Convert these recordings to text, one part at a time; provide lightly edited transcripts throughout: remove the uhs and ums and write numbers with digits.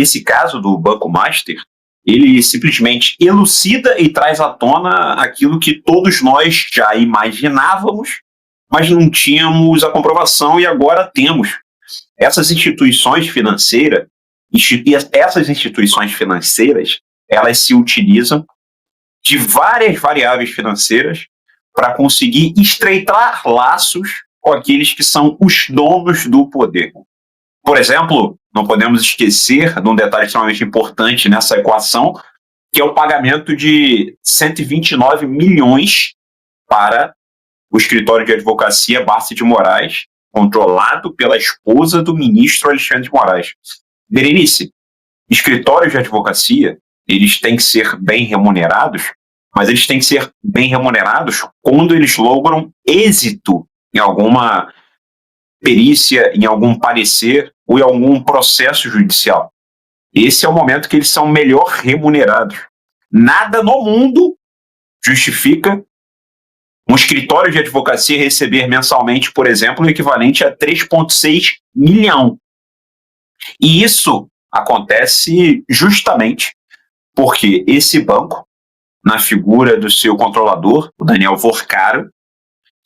esse caso do Banco Master, ele simplesmente elucida e traz à tona aquilo que todos nós já imaginávamos, mas não tínhamos a comprovação e agora temos. Essas instituições financeiras, elas se utilizam de várias variáveis financeiras para conseguir estreitar laços com aqueles que são os donos do poder. Por exemplo, não podemos esquecer de um detalhe extremamente importante nessa equação, que é o pagamento de 129 milhões para o escritório de advocacia Barça de Moraes, controlado pela esposa do ministro Alexandre de Moraes. Berenice, escritórios de advocacia, eles têm que ser bem remunerados, mas eles têm que ser bem remunerados quando eles logram êxito em alguma perícia, em algum parecer ou em algum processo judicial. Esse é o momento que eles são melhor remunerados. Nada no mundo justifica um escritório de advocacia receber mensalmente, por exemplo, o equivalente a 3,6 milhão. E isso acontece justamente porque esse banco, na figura do seu controlador, o Daniel Vorcaro,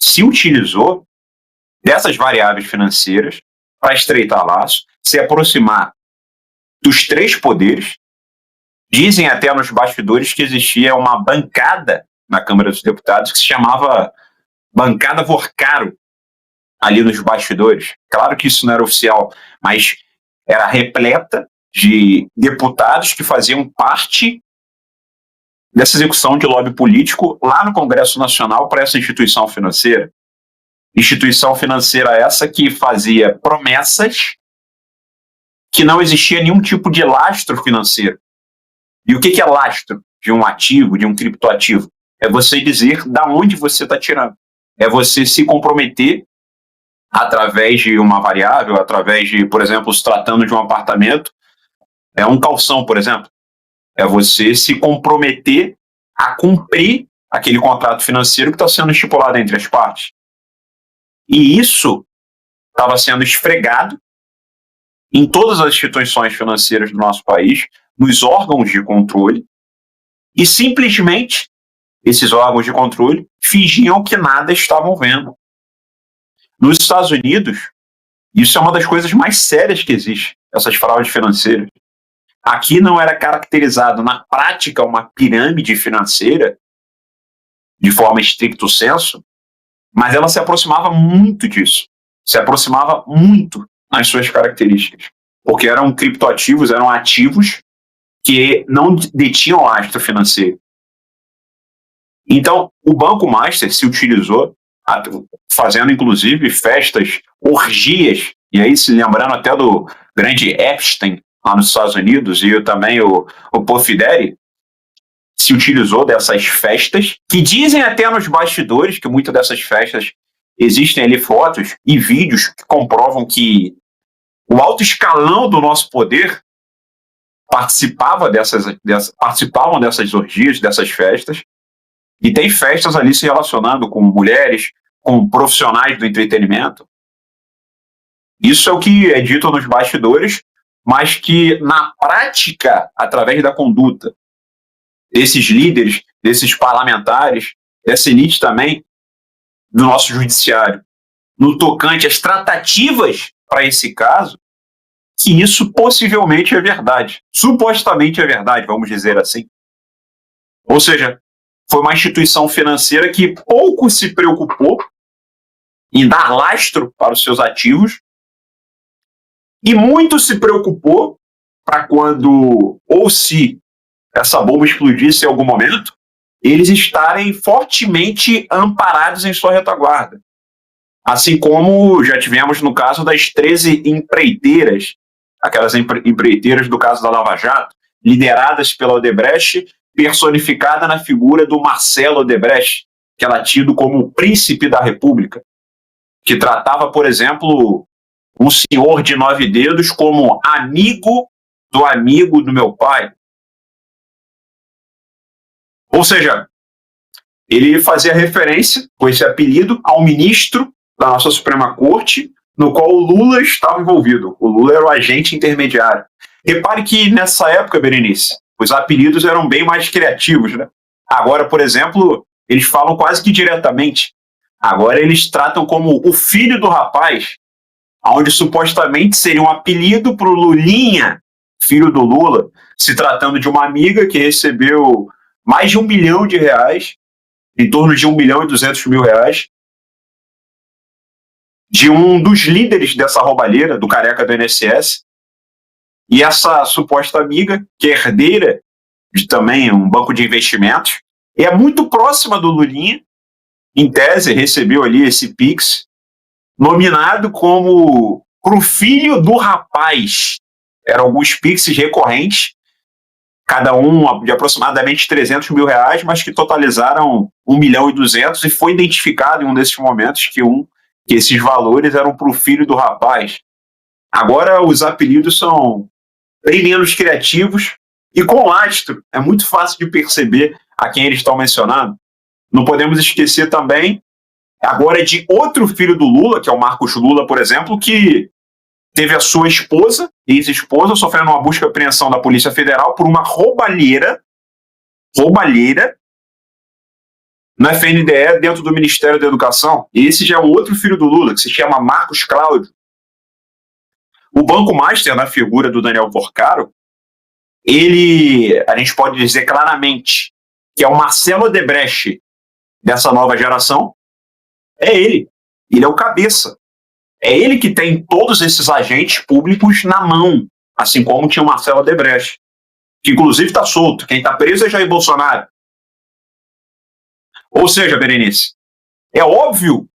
se utilizou dessas variáveis financeiras para estreitar laços, se aproximar dos três poderes. Dizem até nos bastidores que existia uma bancada na Câmara dos Deputados que se chamava Bancada Vorcaro, ali nos bastidores. Claro que isso não era oficial, mas era repleta de deputados que faziam parte dessa execução de lobby político lá no Congresso Nacional para essa instituição financeira. Instituição financeira essa que fazia promessas que não existia nenhum tipo de lastro financeiro. E o que é lastro de um ativo, de um criptoativo? É você dizer da onde você está tirando. É você se comprometer através de uma variável, através de, por exemplo, se tratando de um apartamento, é um calção, por exemplo. É você se comprometer a cumprir aquele contrato financeiro que está sendo estipulado entre as partes. E isso estava sendo esfregado em todas as instituições financeiras do nosso país, nos órgãos de controle, e simplesmente esses órgãos de controle fingiam que nada estavam vendo. Nos Estados Unidos, isso é uma das coisas mais sérias que existe, essas fraudes financeiras. Aqui não era caracterizado na prática uma pirâmide financeira, de forma estricto sensu, mas ela se aproximava muito disso, se aproximava muito nas suas características, porque eram criptoativos, eram ativos que não detinham lastro financeiro. Então, o Banco Master se utilizou, fazendo inclusive festas, orgias, e aí se lembrando até do grande Epstein, lá nos Estados Unidos, e também o Pofideri, se utilizou dessas festas, que dizem até nos bastidores que muitas dessas festas existem ali fotos e vídeos que comprovam que o alto escalão do nosso poder participavam dessas orgias, dessas festas, e tem festas ali se relacionando com mulheres, com profissionais do entretenimento. Isso é o que é dito nos bastidores, mas que na prática, através da conduta desses líderes, desses parlamentares, dessa elite também do nosso judiciário, no tocante às tratativas para esse caso, que isso possivelmente é verdade. Supostamente é verdade, vamos dizer assim. Ou seja, foi uma instituição financeira que pouco se preocupou em dar lastro para os seus ativos e muito se preocupou para quando, ou se essa bomba explodisse em algum momento, eles estarem fortemente amparados em sua retaguarda. Assim como já tivemos no caso das 13 empreiteiras, aquelas empreiteiras do caso da Lava Jato, lideradas pela Odebrecht, personificada na figura do Marcelo Odebrecht, que era tido como o príncipe da República, que tratava, por exemplo, um senhor de 9 dedos como amigo do meu pai. Ou seja, ele fazia referência, com esse apelido, ao ministro da nossa Suprema Corte, no qual o Lula estava envolvido. O Lula era o agente intermediário. Repare que nessa época, Berenice, os apelidos eram bem mais criativos, né? Agora, por exemplo, eles falam quase que diretamente. Agora eles tratam como o filho do rapaz, onde supostamente seria um apelido para o Lulinha, filho do Lula, se tratando de uma amiga que recebeu mais de R$ 1 milhão, em torno de R$ 1.200.000, de um dos líderes dessa roubalheira, do careca do INSS, e essa suposta amiga, que é herdeira de também um banco de investimentos, é muito próxima do Lulinha, em tese, recebeu ali esse Pix, nominado como pro filho do rapaz. Eram alguns Pixes recorrentes, cada um de aproximadamente R$ 300 mil, mas que totalizaram 1.200.000, e foi identificado em um desses momentos que esses valores eram pro filho do rapaz. Agora os apelidos são bem menos criativos e com lastro. É muito fácil de perceber a quem eles estão mencionando. Não podemos esquecer também, agora, de outro filho do Lula, que é o Marcos Lula, por exemplo, que teve a sua esposa, ex-esposa, sofrendo uma busca e apreensão da Polícia Federal por uma roubalheira no FNDE dentro do Ministério da Educação. E esse já é um outro filho do Lula, que se chama Marcos Cláudio. O Banco Master, na figura do Daniel Porcaro, a gente pode dizer claramente que é o Marcelo Odebrecht dessa nova geração. É ele. Ele é o cabeça. É ele que tem todos esses agentes públicos na mão, assim como tinha o Marcelo Odebrecht, que inclusive está solto. Quem está preso é Jair Bolsonaro. Ou seja, Berenice, é óbvio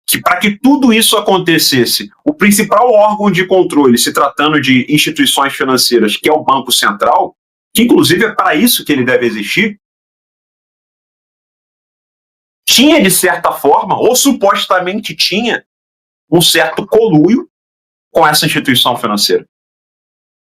que para que tudo isso acontecesse, o principal órgão de controle, se tratando de instituições financeiras, que é o Banco Central, que inclusive é para isso que ele deve existir, tinha, de certa forma, ou supostamente tinha, um certo conluio com essa instituição financeira.